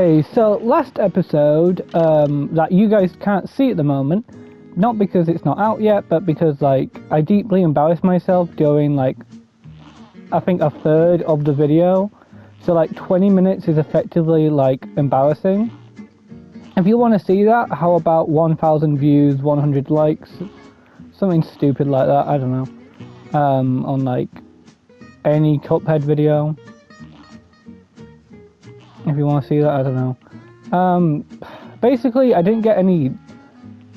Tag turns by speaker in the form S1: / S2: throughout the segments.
S1: Okay, so last episode, that you guys can't see at the moment, not because it's not out yet, but because, like, I deeply embarrassed myself during, like, I think a third of the video. So, like, 20 minutes is effectively, like, embarrassing. If you want to see that, how about 1,000 views, 100 likes, something stupid like that, I don't know, on, like, any Cuphead video. If you want to see that, I don't know. Basically, I didn't get any.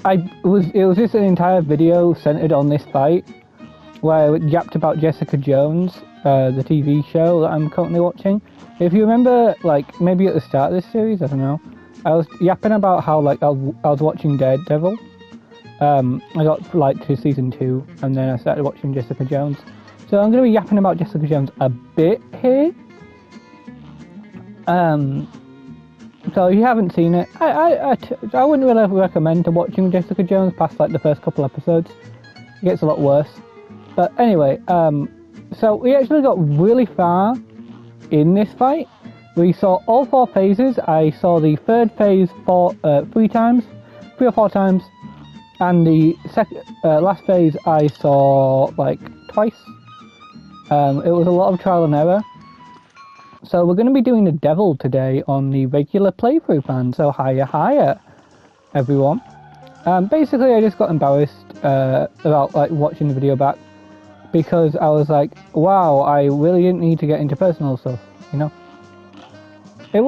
S1: It was just an entire video centered on this fight, where I yapped about Jessica Jones, the TV show that I'm currently watching. If you remember, like maybe at the start of this series, I don't know, I was yapping about how like I was watching Daredevil. I got like to season 2, and then I started watching Jessica Jones. So I'm going to be yapping about Jessica Jones a bit here. So if you haven't seen it, I wouldn't really recommend watching Jessica Jones past like the first couple episodes. It gets a lot worse. But anyway, so we actually got really far in this fight. We saw all 4 phases. I saw the third phase 3 or 4 times, and the last phase I saw like twice. It was a lot of trial and error. So we're going to be doing the devil today on the regular playthrough plan, so hiya everyone. Basically I just got embarrassed about like watching the video back, because I was like, wow, I really didn't need to get into personal stuff, you know? I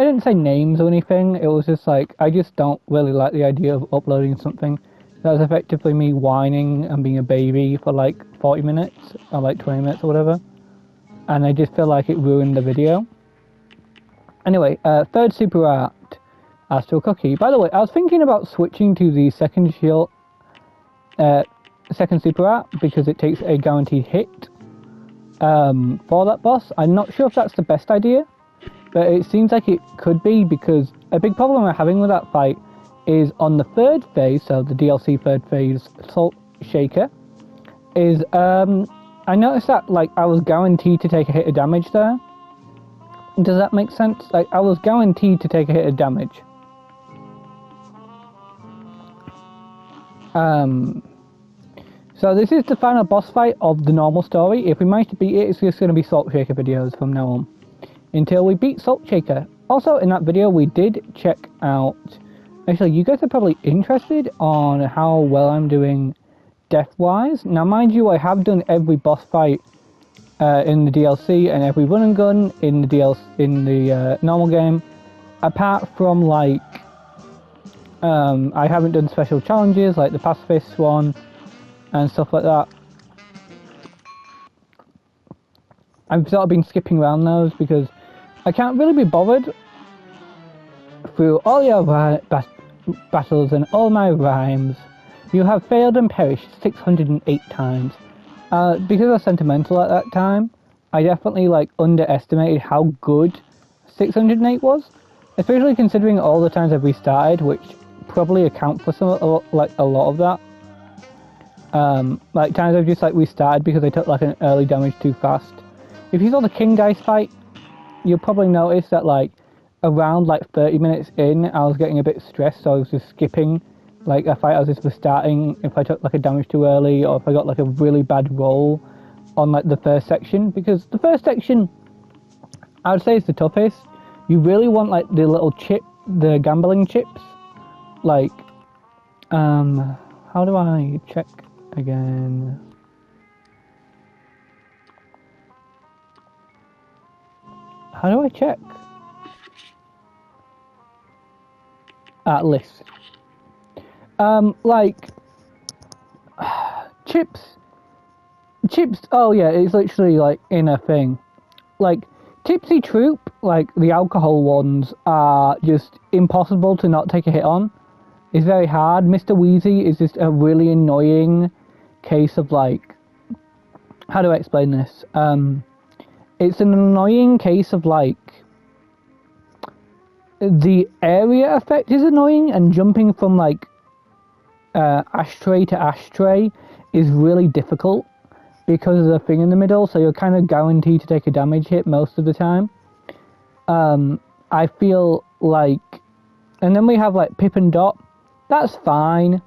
S1: didn't say names or anything, it was just like, I just don't really like the idea of uploading something that was effectively me whining and being a baby for like 40 minutes, or like 20 minutes or whatever. And I just feel like it ruined the video. Anyway, third super art, Astral Cookie. By the way, I was thinking about switching to the second super art, because it takes a guaranteed hit for that boss. I'm not sure if that's the best idea, but it seems like it could be, because a big problem I'm having with that fight is on the third phase, so the DLC third phase, Salt Shaker, is I noticed that like I was guaranteed to take a hit of damage there. Does that make sense? Like I was guaranteed to take a hit of damage. So this is the final boss fight of the normal story. If we manage to beat it, it's just going to be Salt Shaker videos from now on, until we beat Salt Shaker. Also in that video we did check out, actually you guys are probably interested on how well I'm doing death-wise. Now mind you, I have done every boss fight in the DLC and every run and gun in the normal game, apart from like I haven't done special challenges like the pacifist one and stuff like that. I've sort of been skipping around those because I can't really be bothered through all your battles and all my rhymes. You have failed and perished 608 times. Because I was sentimental at that time, I definitely like underestimated how good 608 was, especially considering all the times I've restarted, which probably account for a lot of that. Like times I've just like restarted because I took like an early damage too fast. If you saw the King Dice fight, you'll probably notice that like around like 30 minutes in, I was getting a bit stressed, so I was just skipping like a fight I was just restarting if I took like a damage too early, or if I got like a really bad roll on like the first section, because the first section I would say is the toughest. You really want like the little the gambling chips. Like, how do I check again? How do I check? List. Like chips, oh yeah, it's literally like in a thing. Like Tipsy Troop, like the alcohol ones, are just impossible to not take a hit on. It's very hard. Mr. Wheezy is just a really annoying case of like, how do I explain this? It's an annoying case of like, the area effect is annoying, and jumping from like ashtray to ashtray is really difficult because of the thing in the middle, so you're kind of guaranteed to take a damage hit most of the time. I feel like, and then we have like Pip and Dot. That's fine.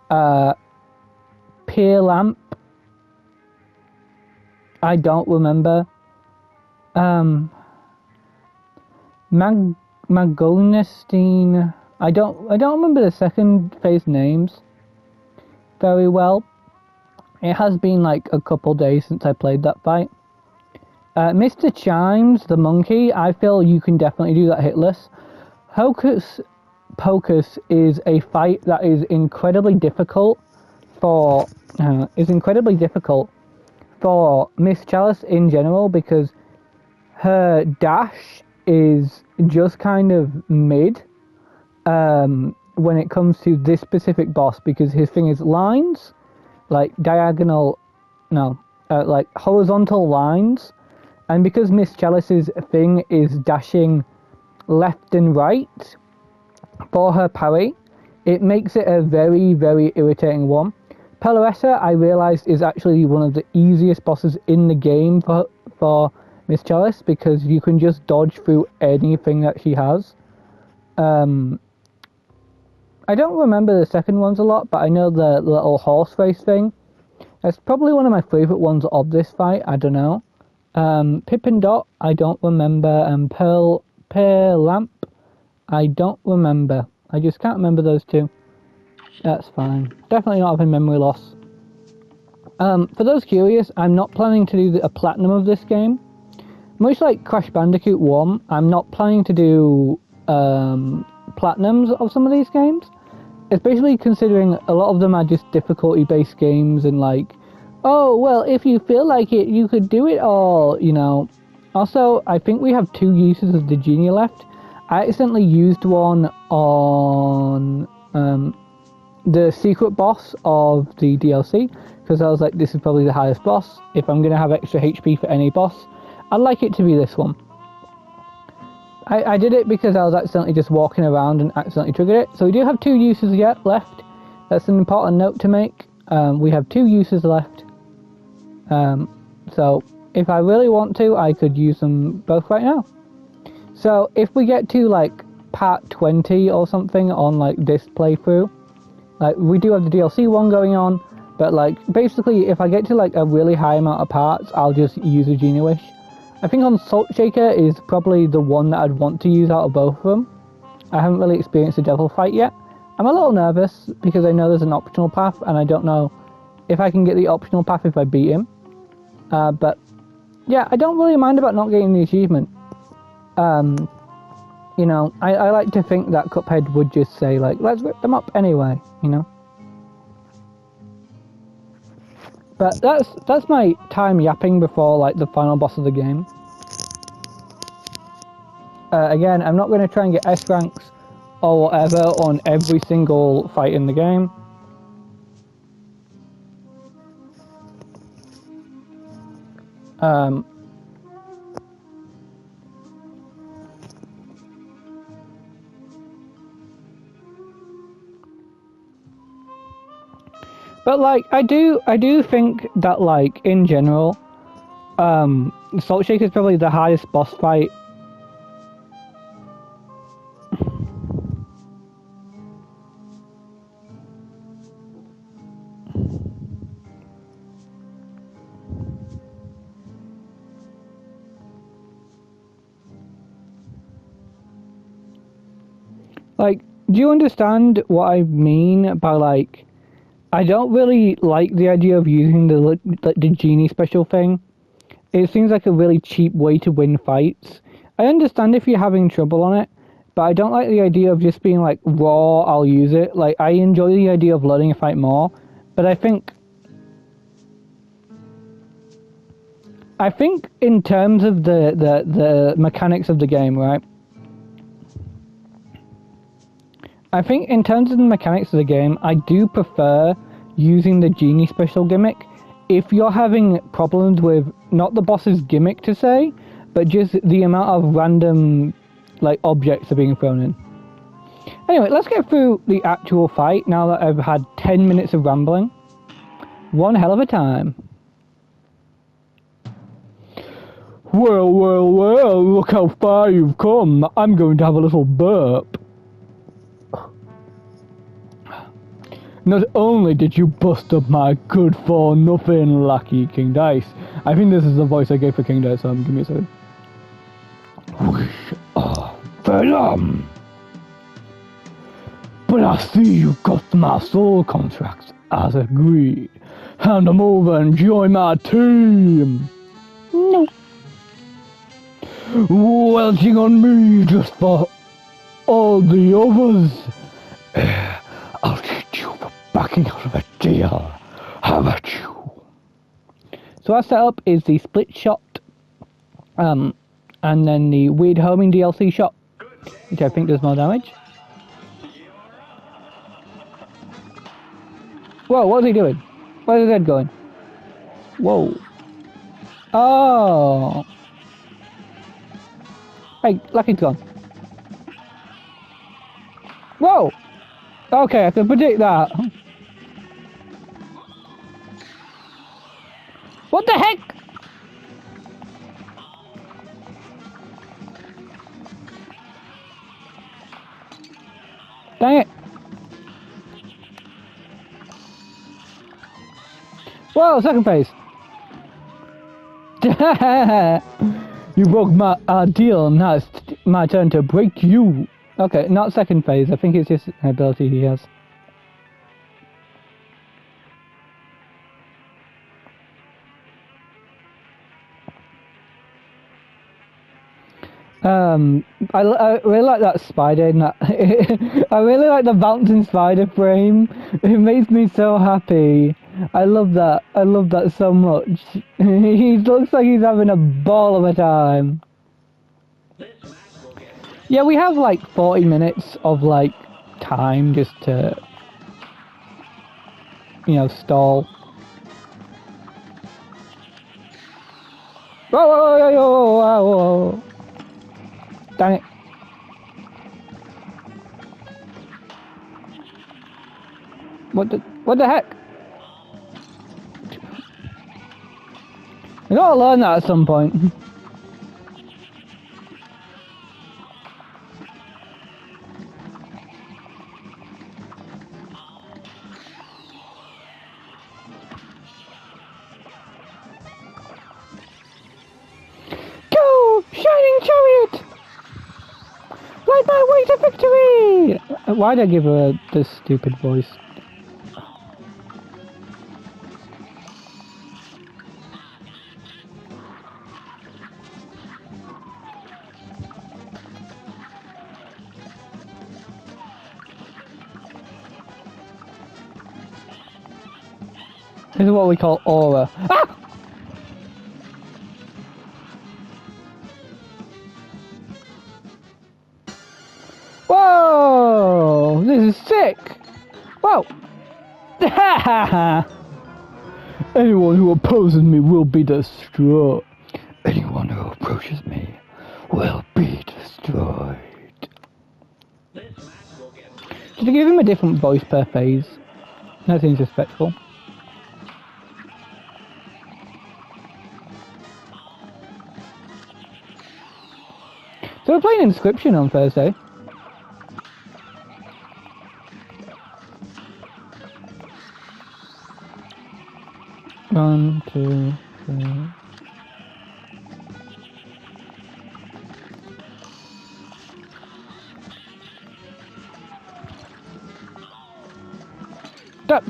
S1: Peer Lamp. I don't remember. Magonestein. I don't remember the second phase names very well. It has been like a couple days since I played that fight. Mr. Chimes, the monkey, I feel you can definitely do that hitless. Hocus Pocus is a fight that is incredibly difficult for Miss Chalice in general, because her dash is just kind of mid when it comes to this specific boss, because his thing is lines, like like horizontal lines, and because Miss Chalice's thing is dashing left and right for her parry, it makes it a very, very irritating one. Peloressa, I realised, is actually one of the easiest bosses in the game for Miss Chalice, because you can just dodge through anything that she has. I don't remember the second ones a lot, but I know the little horse race thing. That's probably one of my favourite ones of this fight, I don't know. Pip and Dot, I don't remember, and Pear Lamp, I don't remember. I just can't remember those two. That's fine. Definitely not having memory loss. For those curious, I'm not planning to do a platinum of this game. Much like Crash Bandicoot 1, I'm not planning to do platinums of some of these games. Especially considering a lot of them are just difficulty-based games, and like, oh, well, if you feel like it, you could do it all, you know. Also, I think we have 2 uses of the Genie left. I accidentally used one on the secret boss of the DLC, because I was like, this is probably the highest boss. If I'm going to have extra HP for any boss, I'd like it to be this one. I did it because I was accidentally just walking around and accidentally triggered it. So we do have 2 uses yet left. That's an important note to make. We have 2 uses left. So if I really want to, I could use them both right now. So if we get to like part 20 or something on like this playthrough, like we do have the DLC one going on, but like basically if I get to like a really high amount of parts, I'll just use a Genie Wish. I think on Salt Shaker is probably the one that I'd want to use out of both of them. I haven't really experienced the devil fight yet. I'm a little nervous because I know there's an optional path, and I don't know if I can get the optional path if I beat him. But yeah, I don't really mind about not getting the achievement. You know, I like to think that Cuphead would just say like, let's rip them up anyway, you know. But that's my time yapping before like the final boss of the game. Again, I'm not going to try and get S ranks or whatever on every single fight in the game. But like I do think that like in general, Salt Shaker is probably the hardest boss fight. Like, do you understand what I mean by like, I don't really like the idea of using the Genie special thing. It seems like a really cheap way to win fights. I understand if you're having trouble on it, but I don't like the idea of just being like, raw, I'll use it. Like, I enjoy the idea of learning a fight more, but I think in terms of the mechanics of the game, right? I think in terms of the mechanics of the game, I do prefer using the Genie special gimmick if you're having problems with not the boss's gimmick to say, but just the amount of random like objects are being thrown in. Anyway, let's get through the actual fight now that I've had 10 minutes of rambling. One hell of a time. Well, well, well, look how far you've come. I'm going to have a little burp. Not only did you bust up my good-for-nothing lucky King Dice. I think this is the voice I gave for King Dice, so give me a second. Venom! But I see you got my soul contracts as agreed. Hand them over and join my team. No. Welching on me just for all the others. I'll treat you for backing out of a deal. How about you? So our setup is the split shot, and then the weird homing DLC shot, which I think does more damage. Whoa, what's he doing? Where's his head going? Whoa. Oh. Hey, Lucky's gone. Whoa! Okay, I can predict that. What the heck? Dang it. Whoa, second phase. You broke my deal, now it's my turn to break you. Okay, not second phase, I think it's just an ability he has. I really like that spider in that. I really like the bouncing spider frame. It makes me so happy. I love that. I love that so much. He looks like he's having a ball of a time. Yeah, we have like 40 minutes of like time just to, you know, stall. Whoa, whoa, whoa, whoa, whoa, whoa. Dang it. What the heck? I gotta learn that at some point. Go, shining chariot! Light my way to victory! Why'd I give her this stupid voice? This is what we call aura. Ah! Whoa! This is sick! Whoa! Anyone who opposes me will be destroyed. Anyone who approaches me will be destroyed. Should I give him a different voice per phase? That seems respectful. So we're playing Inscription on Thursday. One, two, three. Stop!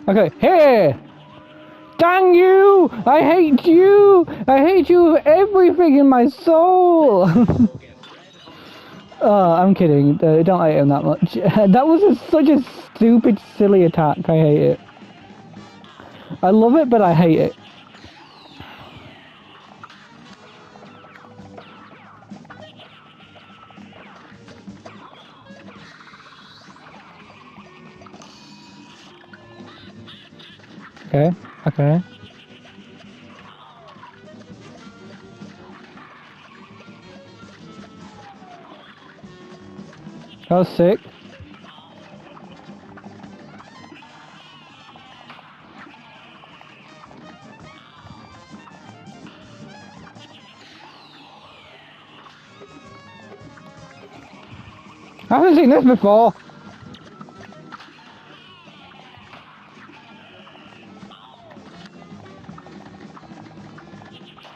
S1: Okay, here! Dang you! I hate you! I hate you with everything in my soul! Oh, I'm kidding. Don't hate him that much. That was such a stupid, silly attack. I hate it. I love it, but I hate it. Okay, okay. That was sick. I haven't seen this before.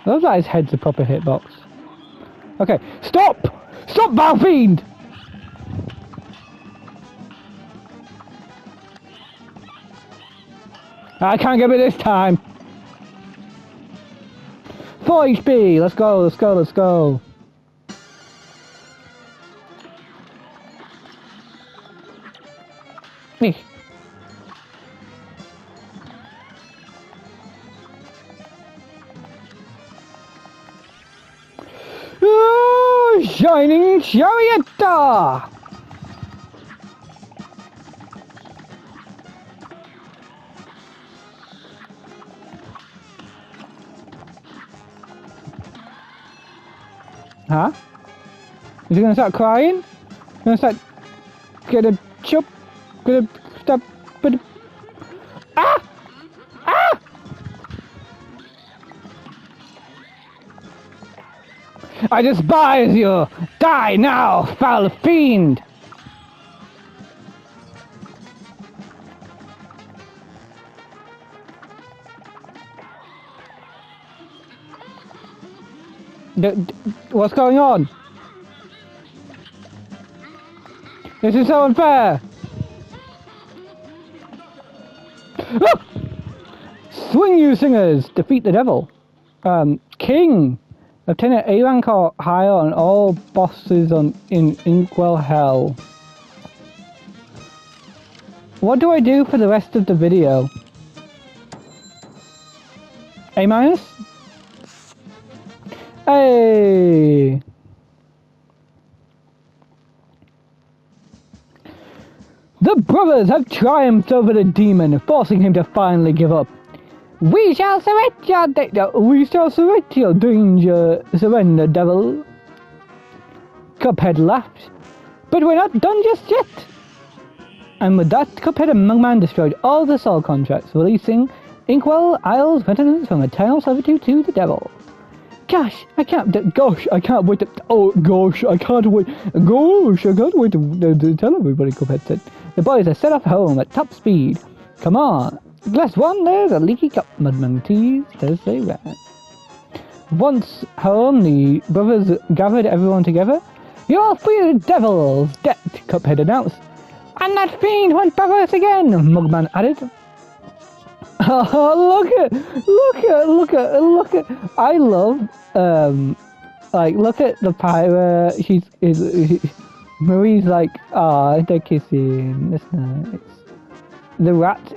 S1: I love that his head's a proper hitbox. Okay, stop! Stop, Valfiend! I can't get it this time. 4 HP! Let's go, let's go, let's go. Me. Shining Chariot! Huh? Is he gonna start crying? Gonna start gonna chop gonna stop ah! Ah! I despise you! Die now, foul fiend! What's going on? This is so unfair! Ah! Swing, you singers! Defeat the devil. King! Obtain an A rank or higher on all bosses in Inkwell Hell. What do I do for the rest of the video? A minus? Hey! The brothers have triumphed over the demon, forcing him to finally give up. We shall surrender your danger, surrender, devil. Cuphead laughed. But we're not done just yet. And with that, Cuphead and Mugman destroyed all the soul contracts, releasing Inkwell Isle's residents from eternal servitude to the devil. Gosh, I can't wait to, gosh, I can't wait to tell everybody, Cuphead said. The boys are set off home at top speed. Come on. Glass one, there's a leaky cup, Mudman teased as they ran. Once home, the brothers gathered everyone together. You're free of the devil's debt, Cuphead announced. And that fiend won't bother us again, Mugman added. Oh, look at, I love, look at the pirate, Marie's like, ah, they're kissing, that's nice. The rat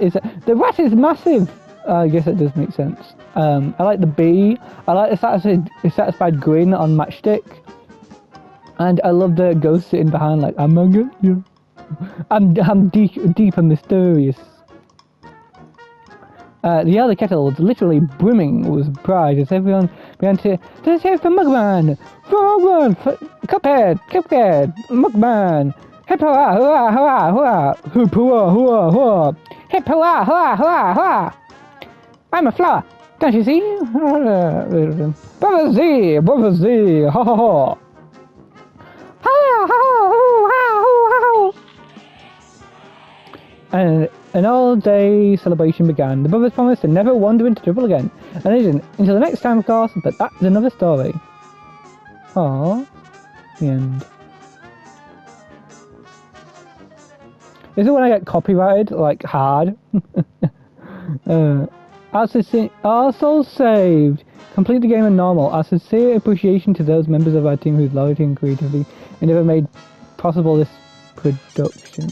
S1: is massive. I guess it does make sense. I like the bee. I like the satisfied grin on Matchstick. And I love the ghost sitting behind like, I'm gonna get you. I'm deep and mysterious. The other kettle was literally brimming with pride as everyone began to let's hear from Mugman! Cuphead! Mugman! Hip hurrah, hurrah, hurrah, hurrah! Hip hurrah, hurrah, hurrah! Hip hurrah, hurrah, hurrah, hurrah! I'm a flower, don't you see? Brother Z, ha ha ha! Ha ha ha ha! And an all-day celebration began. The brothers promised to never wander into trouble again, and they didn't until the next time, of course. But that's another story. Aww, the end. This is when I get copyrighted, like, hard. Also saved Complete the game on normal. Our sincere appreciation to those members of our team whose loyalty and creativity never made possible this production.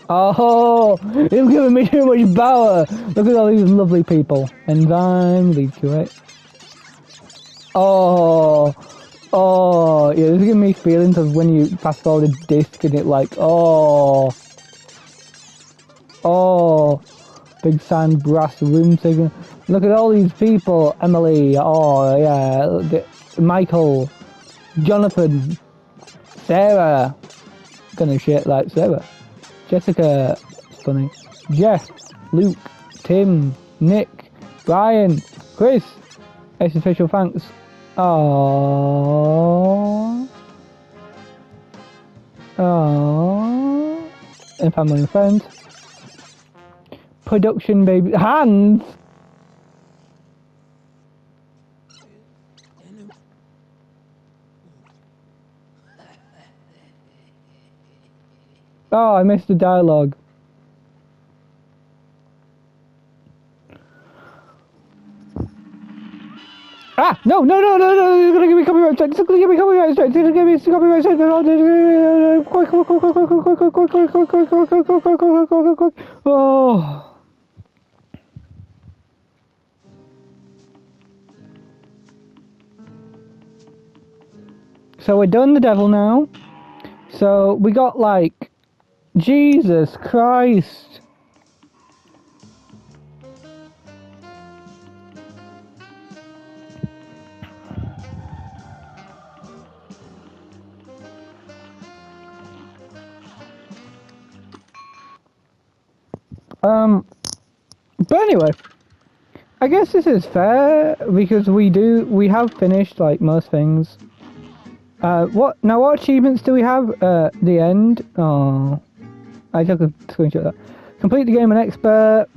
S1: Oh, it's giving me too much power. Look at all these lovely people. Enzyme, lead to it. Oh, yeah, this is giving me feelings of when you fast forward a disc and it like, oh, big sand brass room singer. Look at all these people. Emily, oh yeah, Michael, Jonathan, Sarah, gonna shit like Sarah. Jessica, funny. Jeff, Luke, Tim, Nick, Brian, Chris, official thanks. Aww. And family and friends. Production baby. Hands! Oh, I missed the dialogue. Ah! No! It's gonna give me copyright strike! It's gonna give me copyright strike! It's gonna give me copyright strike! Quick! Oh! So we're done the devil now. So we got like... Jesus Christ! But anyway, I guess this is fair because we have finished like most things. What achievements do we have at the end? Oh, I took a screenshot of that. Complete the game an expert,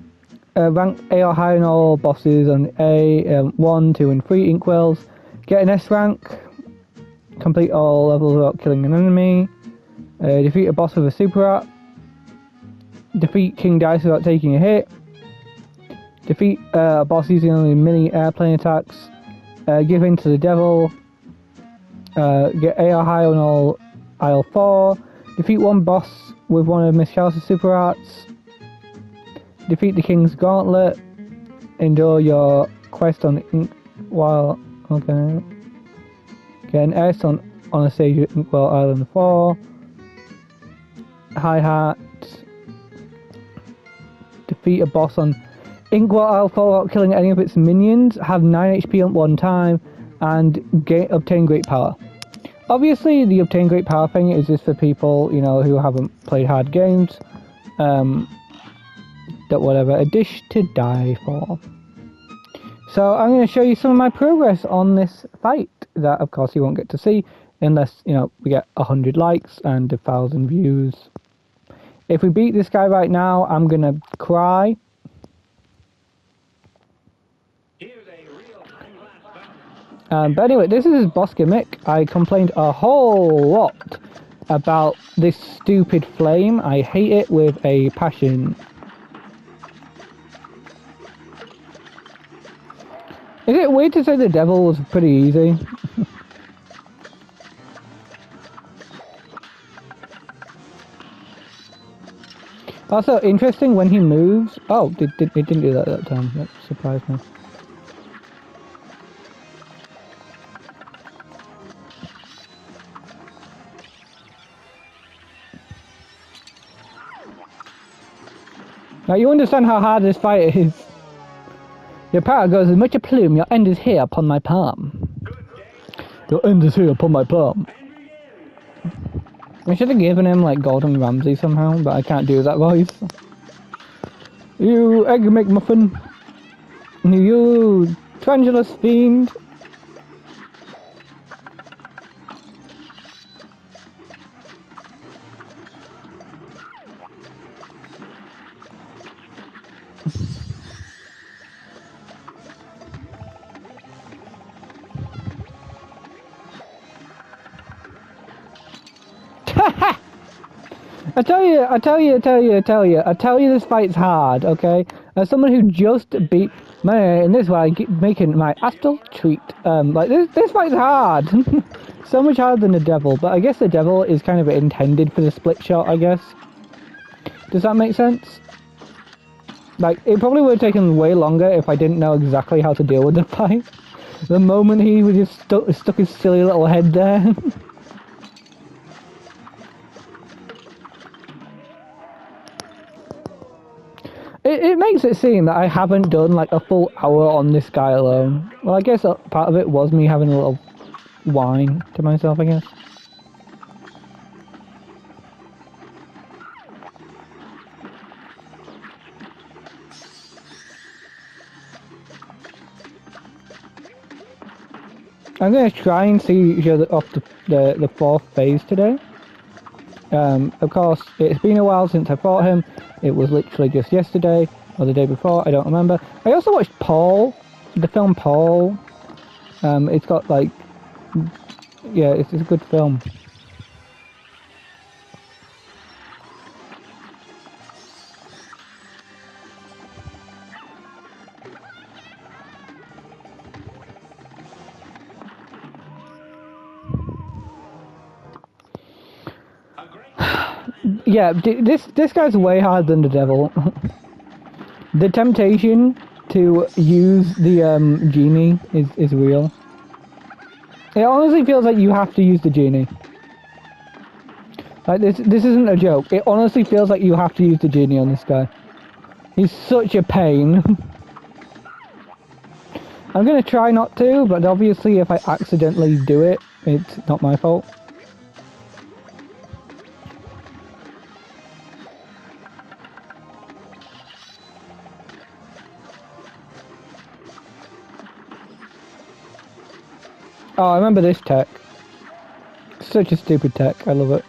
S1: rank A or higher on all bosses on A, 1, 2 and 3 inkwells, get an S rank, complete all levels without killing an enemy, defeat a boss with a super rat, defeat King Dice without taking a hit, defeat a boss using only mini airplane attacks, give in to the devil, get A or higher on all aisle 4, defeat one boss with one of Miss Chalice's super arts, defeat the King's Gauntlet, endure your quest on Inkwell, okay, get an S on a stage at Inkwell Island 4, hi-hat, defeat a boss on Inkwell Isle 4 without killing any of its minions, have 9 HP at one time, and obtain great power. Obviously, the obtain great power thing is just for people, you know, who haven't played hard games. That whatever, a dish to die for. So I'm going to show you some of my progress on this fight that, of course, you won't get to see unless, you know, we get 100 likes and 1,000 views. If we beat this guy right now, I'm going to cry. But anyway, this is his boss gimmick. I complained a whole lot about this stupid flame. I hate it with a passion. Is it weird to say the devil was pretty easy? Also, interesting when he moves. Oh, it didn't do that time. That surprised me. Now you understand how hard this fight is. Your power goes as much a plume, your end is here upon my palm. Your end is here upon my palm. I should have given him like Gordon Ramsay somehow, but I can't do that voice. You egg McMuffin. You trendulous fiend. I tell you, this fight's hard, okay? As someone who just beat in this way, making my astral treat, like this fight's hard. So much harder than the devil, but I guess the devil is kind of intended for the split shot, I guess. Does that make sense? Like, it probably would have taken way longer if I didn't know exactly how to deal with the fight. The moment he was just stuck his silly little head there. It makes it seem that I haven't done like a full hour on this guy alone. Well, I guess part of it was me having a little whine to myself, I guess. I'm going to try and see off the fourth phase today. Of course, it's been a while since I fought him. It was literally just yesterday, or the day before, I don't remember. I also watched Paul, the film Paul. It's got like... Yeah, it's a good film. Yeah, this guy's way harder than the devil. The temptation to use the genie is real. It honestly feels like you have to use the genie. Like this isn't a joke. It honestly feels like you have to use the genie on this guy. He's such a pain. I'm gonna try not to, but obviously if I accidentally do it, it's not my fault. Oh, I remember this tech. Such a stupid tech. I love it.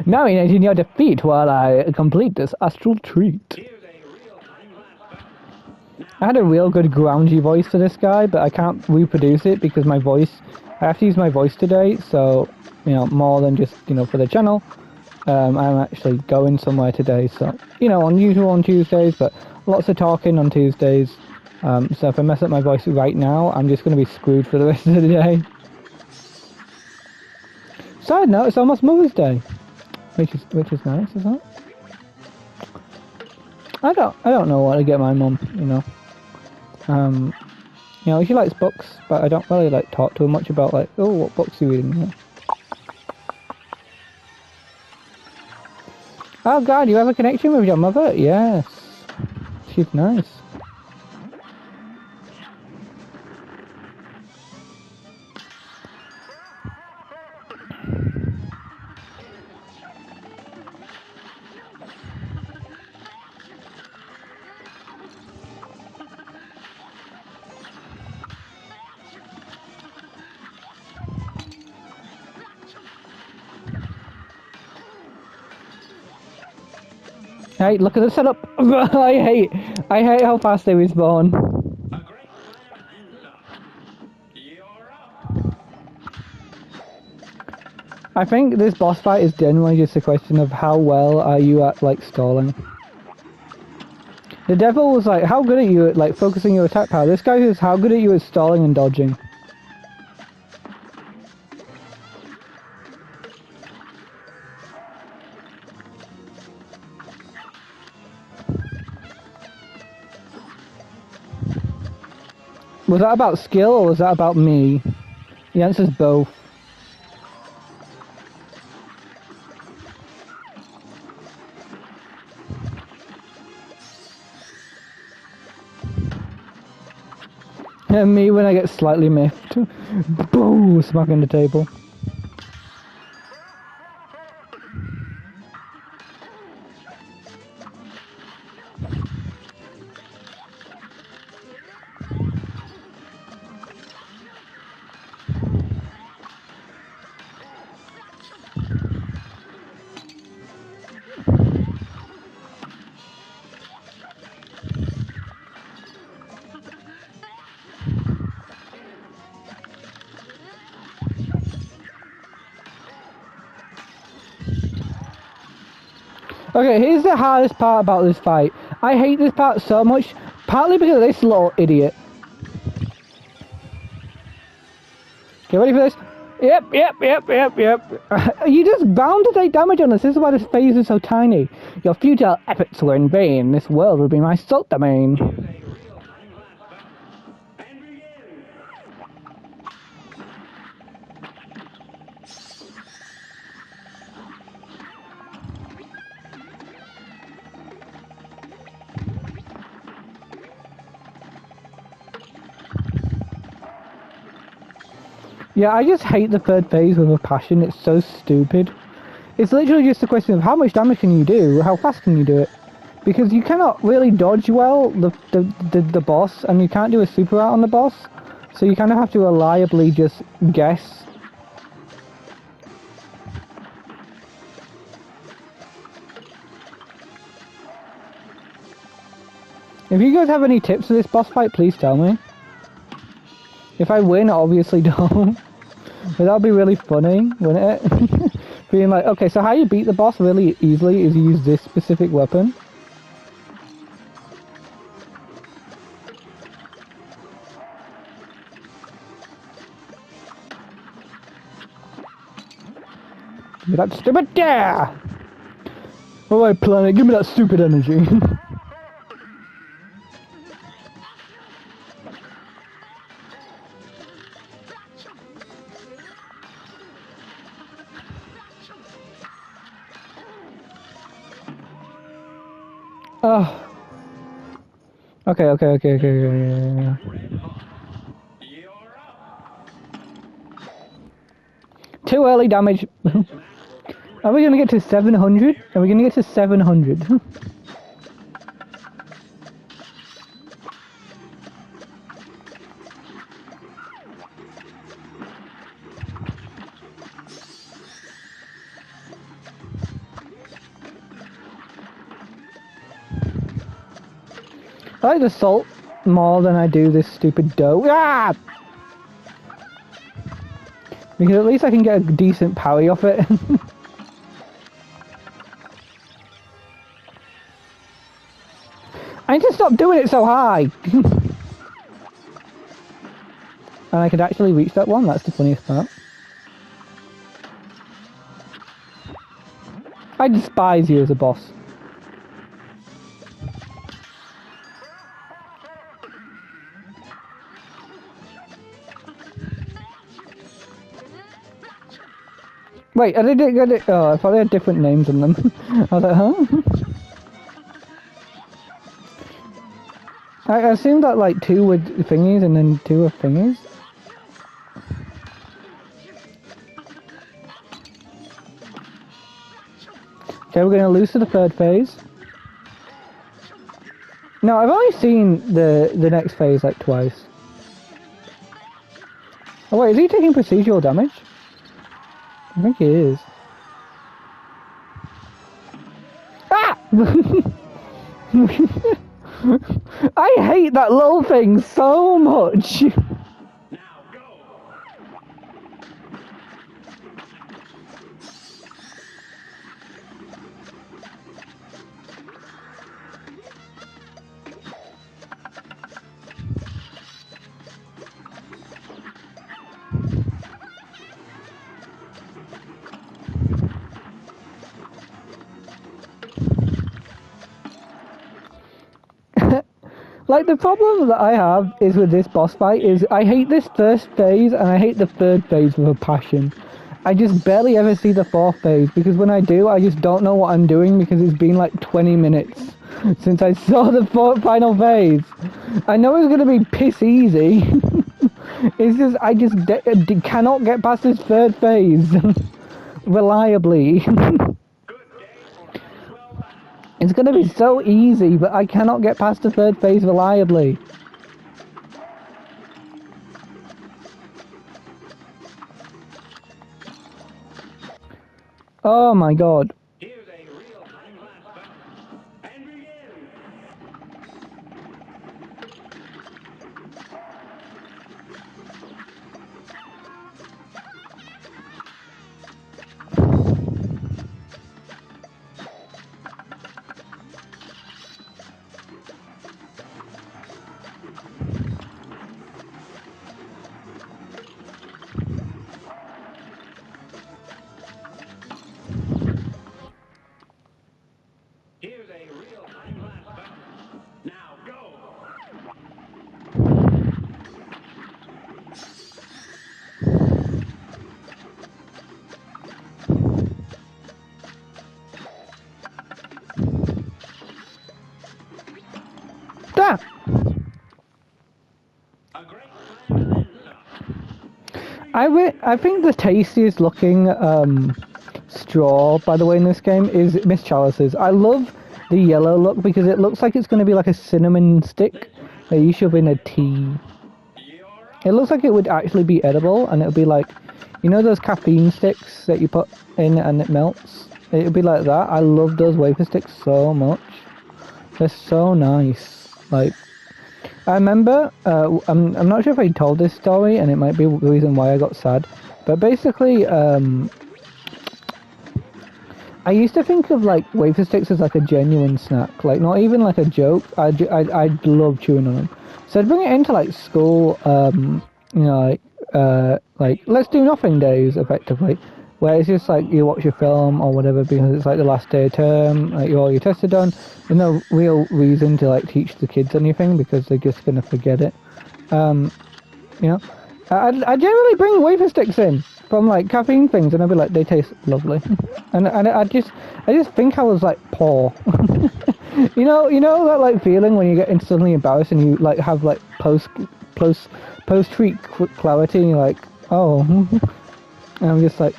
S1: Now in your defeat while I complete this astral treat. I had a real good groundy voice for this guy, but I can't reproduce it because my voice... I have to use my voice today, so, you know, more than just, you know, for the channel. I'm actually going somewhere today, so, you know, unusual on Tuesdays, but lots of talking on Tuesdays. So if I mess up my voice right now, I'm just going to be screwed for the rest of the day. Side note, it's almost Mother's Day, which is nice, isn't it? I don't know what to get my mum, you know. You know, she likes books, but I don't really like talk to her much about like, oh, what books are you reading? You know? Oh God, you have a connection with your mother? Yes, she's nice. Hey, look at the setup. I hate how fast they respawn. I think this boss fight is generally just a question of how well are you at like stalling. The devil was like, how good are you at like focusing your attack power? This guy is how good are you at stalling and dodging? Was that about skill or was that about me? The answer's both. And me when I get slightly miffed. Boom! Smacking the table. Okay, here's the hardest part about this fight. I hate this part so much, partly because of this little idiot. Get ready for this. Yep. You just bound to take damage on this. This is why this phase is so tiny. Your futile efforts were in vain. This world will be my salt domain. Yeah, I just hate the third phase with a passion. It's so stupid. It's literally just a question of how much damage can you do, how fast can you do it. Because you cannot really dodge well the boss, and you can't do a super art on the boss. So you kind of have to reliably just guess. If you guys have any tips for this boss fight, please tell me. If I win, obviously don't. But that'd be really funny, wouldn't it? Being like, okay, so how you beat the boss really easily is you use this specific weapon. Give me that stupid dare! Alright, planet, give me that stupid energy. Oh. Okay. Too early damage. Are we gonna get to 700? Are we gonna get to 700? I like the salt more than I do this stupid dough. Ah! Because at least I can get a decent parry off it. I need to stop doing it so high! And I could actually reach that one, that's the funniest part. I despise you as a boss. Wait, are they get it? Oh, I thought they had different names on them. I was like, huh? I assumed that like 2 were thingies and then 2 were thingies. Okay, we're gonna lose to the third phase. No, I've only seen the next phase like twice. Oh wait, is he taking procedural damage? I think he is. Ah! I hate that little thing so much. Like, the problem that I have is with this boss fight is I hate this first phase and I hate the third phase with a passion. I just barely ever see the fourth phase because when I do, I just don't know what I'm doing because it's been like 20 minutes since I saw the final phase. I know it's going to be piss easy. It's just, I just cannot get past this third phase reliably. It's gonna be so easy, but I cannot get past the third phase reliably. Oh my god.
S2: Here's a real-time last battle. And begin! A great time and then some.
S1: I think the tastiest looking straw, by the way, in this game is Miss Chalice's. I love the yellow look because it looks like it's going to be like a cinnamon stick that you shove in a tea. It looks like it would actually be edible, and it would be like, you know those caffeine sticks that you put in and it melts? It would be like that. I love those wafer sticks so much. They're so nice. Like, I remember, I'm not sure if I told this story, and it might be the reason why I got sad, but basically, I used to think of like wafer sticks as like a genuine snack, like not even like a joke. I love chewing on them. So I'd bring it into like school, you know, like let's do nothing days effectively, where it's just like you watch your film or whatever because it's like the last day of term, like all your tests are done. There's no real reason to like teach the kids anything because they're just gonna forget it. You know, I generally bring wafer sticks in from like caffeine things, and I'd be like, they taste lovely, and I just think I was like poor. you know that like feeling when you get instantly embarrassed and you like have like post treat clarity, and you're like, oh, and I'm just like.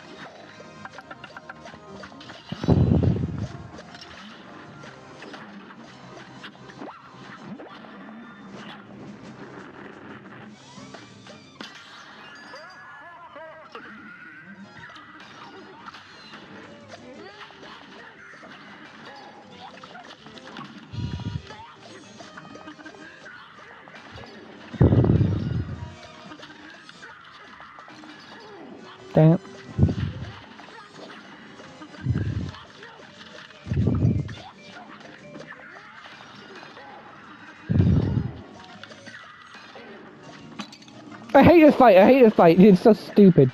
S1: Dang it. I hate this fight, it's so stupid.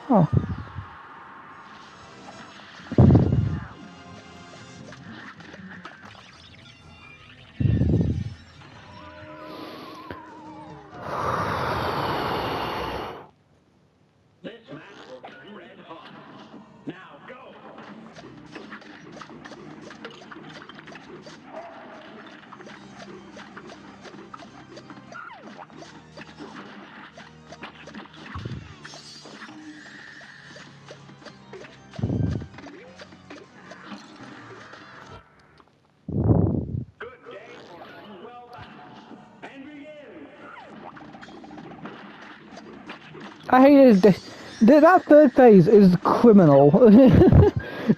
S1: Oh.
S2: This match will be red hot. Now go. Good day for well done. And begin.
S1: I hate it. That third phase is criminal.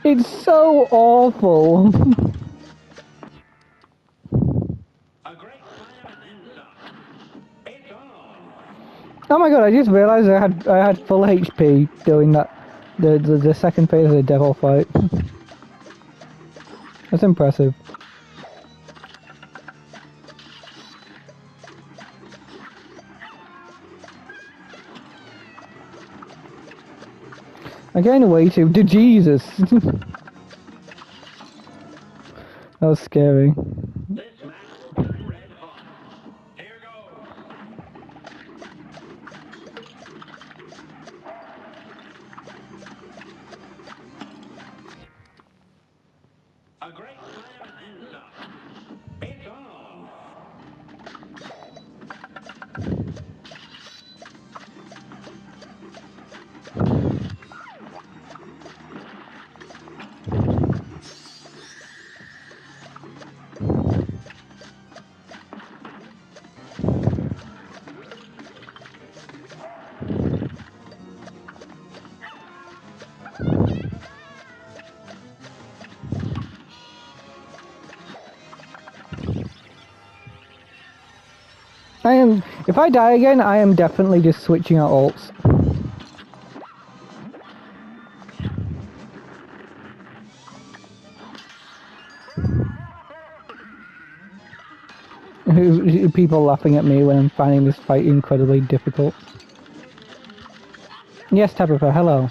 S1: It's so awful.
S2: A great time and then some. It's on.
S1: Oh my god! I just realised I had full HP doing that. The second phase of the devil fight. That's impressive. I'm getting way too. Jesus. That was scary.
S2: This match will be red hot. Here goes. A great time and then some. It's on.
S1: If I die again, I am definitely just switching out alts. People laughing at me when I'm finding this fight incredibly difficult. Yes, Tabitha, hello.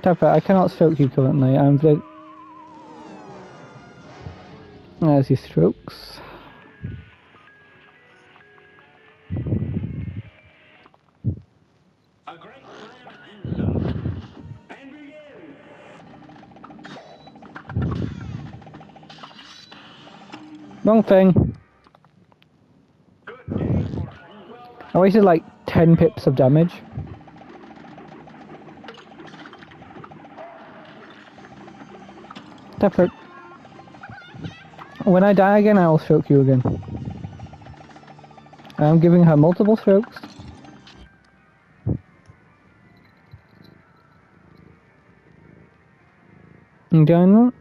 S1: Tabitha, I cannot stroke you currently. I'm very... There's your strokes.
S2: A great time and then some.
S1: Wrong thing.
S2: Good day for you. Well done.
S1: I wasted like 10 pips of damage. Separate. When I die again, I will stroke you again. I'm giving her multiple strokes. Enjoying that?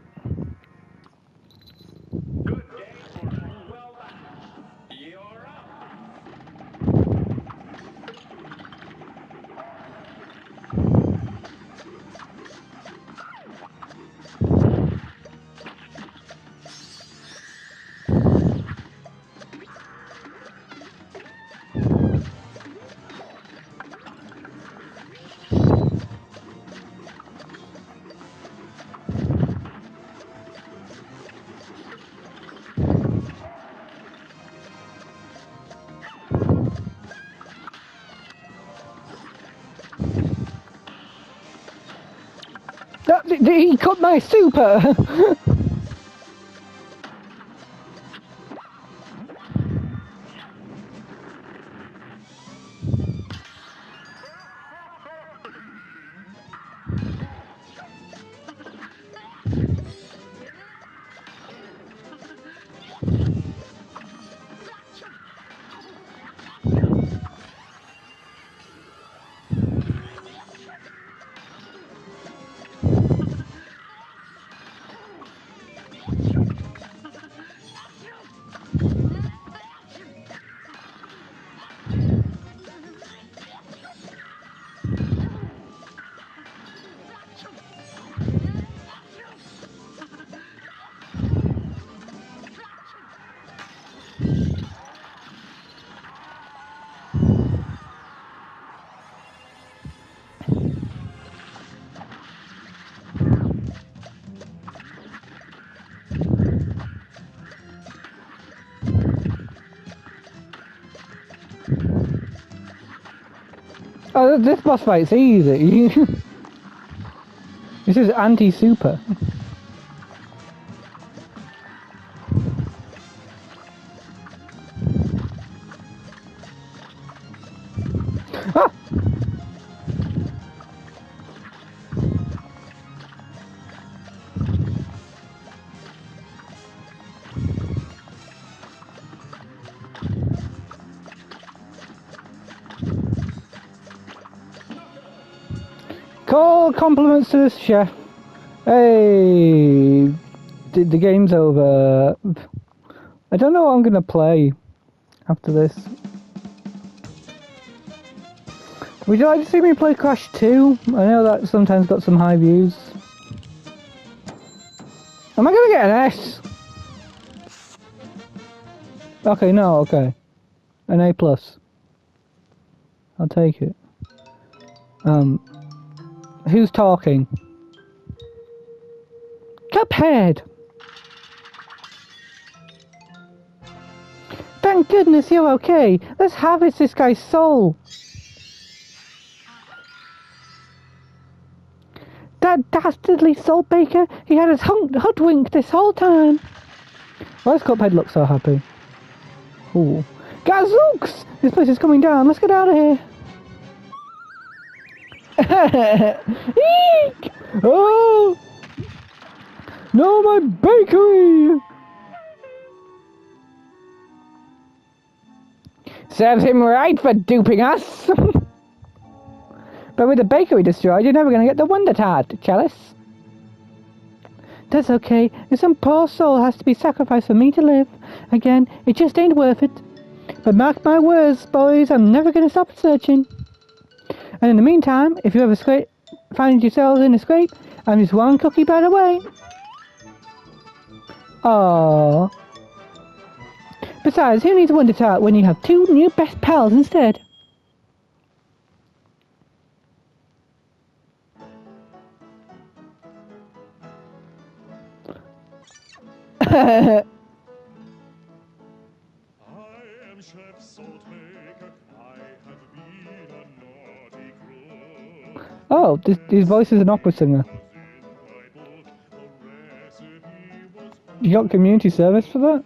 S2: Good day for you. Well done. You're up.
S1: He cut my super! Oh, this boss fight's easy. This is anti-super. Ah! Call compliments to this chef. Hey, the game's over. I don't know what I'm gonna play after this. Would you like to see me play Crash 2? I know that sometimes got some high views. Am I gonna get an S? Okay, no, okay. An A+. I'll take it. Who's talking? Cuphead! Thank goodness you're okay. Let's harvest this guy's soul. That dastardly salt baker, he had us hoodwinked this whole time. Why does Cuphead look so happy? Ooh. Gazooks! This place is coming down. Let's get out of here. Eek! Oh! No, my bakery! Serves him right for duping us. But with the bakery destroyed, you're never going to get the Wonder Tart, Chalice. That's okay. If some poor soul has to be sacrificed for me to live, again, it just ain't worth it. But mark my words, boys, I'm never going to stop searching. And in the meantime, if you ever find yourselves in a scrape, I'm just one cookie bite away. Aww. Besides, who needs a Wonder Tart when you have two new best pals instead?
S3: I am Chef Saltmaker. I have been a naughty crow.
S1: Oh, his voice is an opera singer. You got community service for that?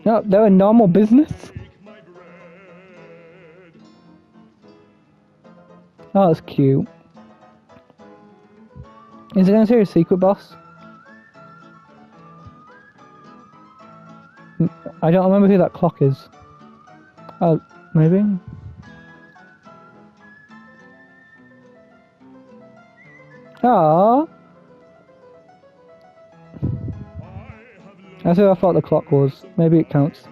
S1: No, they're a normal business.
S3: my bread.
S1: Oh, that's cute. Is it going to say a secret boss? I don't remember who that clock is. Oh, maybe? Aww. That's who I thought the clock was. Maybe it counts.
S3: It's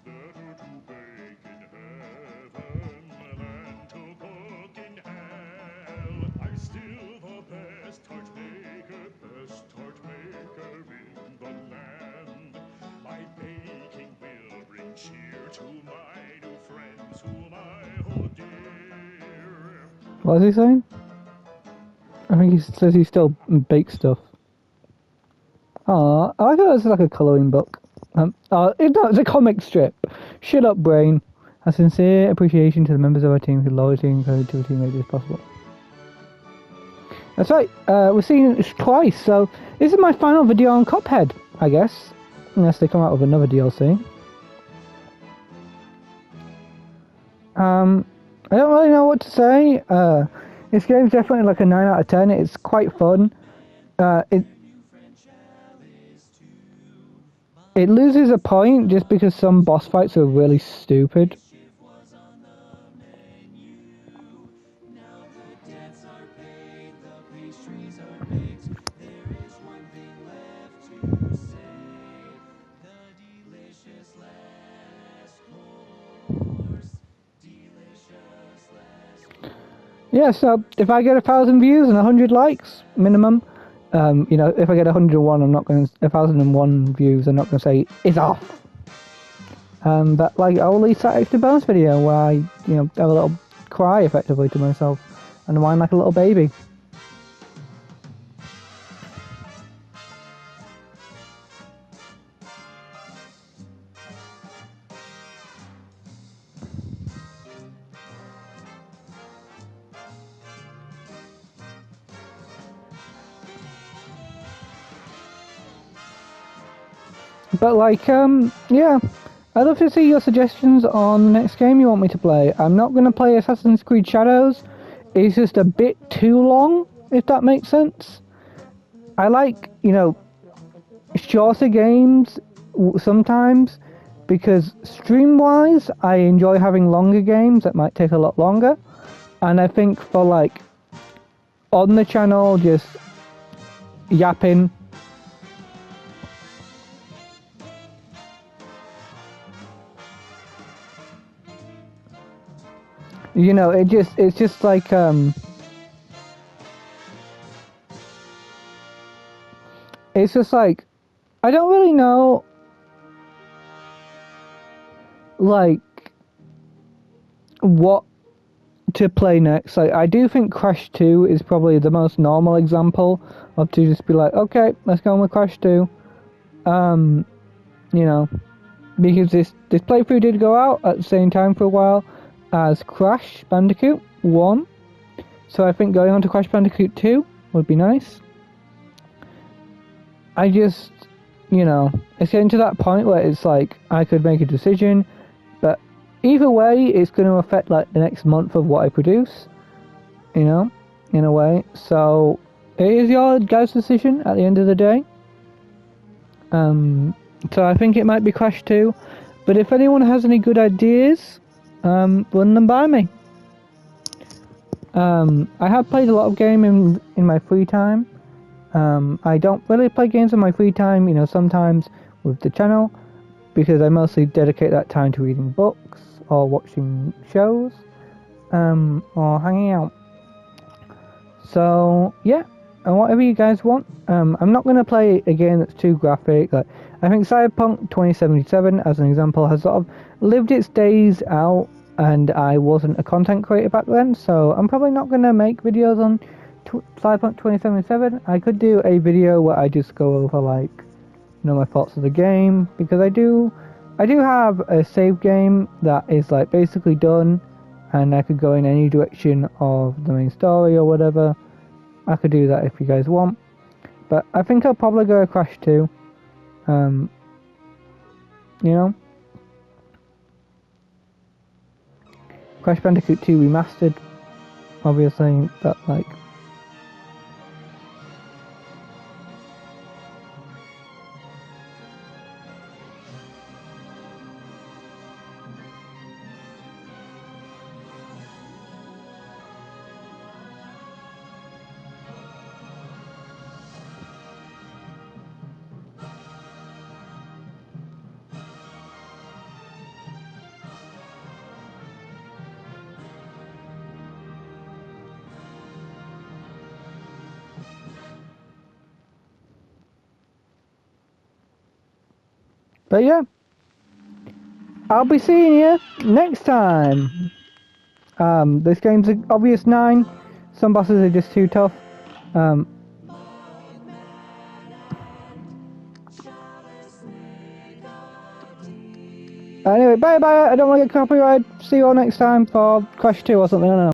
S3: better to bake in heaven than to cook in hell. I'm still the best tart maker in the land. My baking will bring cheer to my new friends whom I hold dear.
S1: What is he saying? I think he says he still bakes stuff. Ah, I thought it was like a colouring book. It's a comic strip. Shut up, brain. A sincere appreciation to the members of our team whose loyalty and creativity made this possible. That's right, we're seeing it twice, so this is my final video on Cuphead, I guess. Unless they come out with another DLC. I don't really know what to say. This game's definitely like a 9 out of 10. It's quite fun. It loses a point just because some boss fights are really stupid. Yeah, so if I get 1,000 views and 100 likes minimum, you know, if I get 101, I'm not going to 1,001 views. I'm not going to say it's off. But like, I'll release that extra bonus video where I, you know, have a little cry effectively to myself and whine like a little baby. But like, yeah, I'd love to see your suggestions on the next game you want me to play. I'm not going to play Assassin's Creed Shadows. It's just a bit too long, if that makes sense. I like, you know, shorter games sometimes, because stream-wise, I enjoy having longer games that might take a lot longer. And I think for like, on the channel, just yapping, you know, it's just like, it's just like, I don't really know, like, what to play next. Like, I do think Crash 2 is probably the most normal example of to just be like, okay, let's go on with Crash 2. You know, because this playthrough did go out at the same time for a while as Crash Bandicoot 1, so I think going on to Crash Bandicoot 2 would be nice. I just, you know, it's getting to that point where it's like I could make a decision, but either way it's going to affect like the next month of what I produce, you know, in a way. So it is your guys' decision at the end of the day. So I think it might be Crash 2, but if anyone has any good ideas, run them by me. I have played a lot of games in my free time. I don't really play games in my free time, you know, sometimes with the channel, because I mostly dedicate that time to reading books or watching shows, or hanging out. So yeah, and whatever you guys want. I'm not going to play a game that's too graphic. Like, I think Cyberpunk 2077, as an example, has sort of lived its days out, and I wasn't a content creator back then, so I'm probably not going to make videos on Cyberpunk 2077. I could do a video where I just go over, like, you know, my thoughts of the game, because I do have a save game that is like basically done, and I could go in any direction of the main story or whatever. I could do that if you guys want, but I think I'll probably go Crash 2. You know? Crash Bandicoot 2 remastered, obviously, but like... But yeah, I'll be seeing you next time. This game's an obvious 9. Some bosses are just too tough. Anyway, bye bye. I don't want to get copyright. See you all next time for Crash 2 or something. I don't know.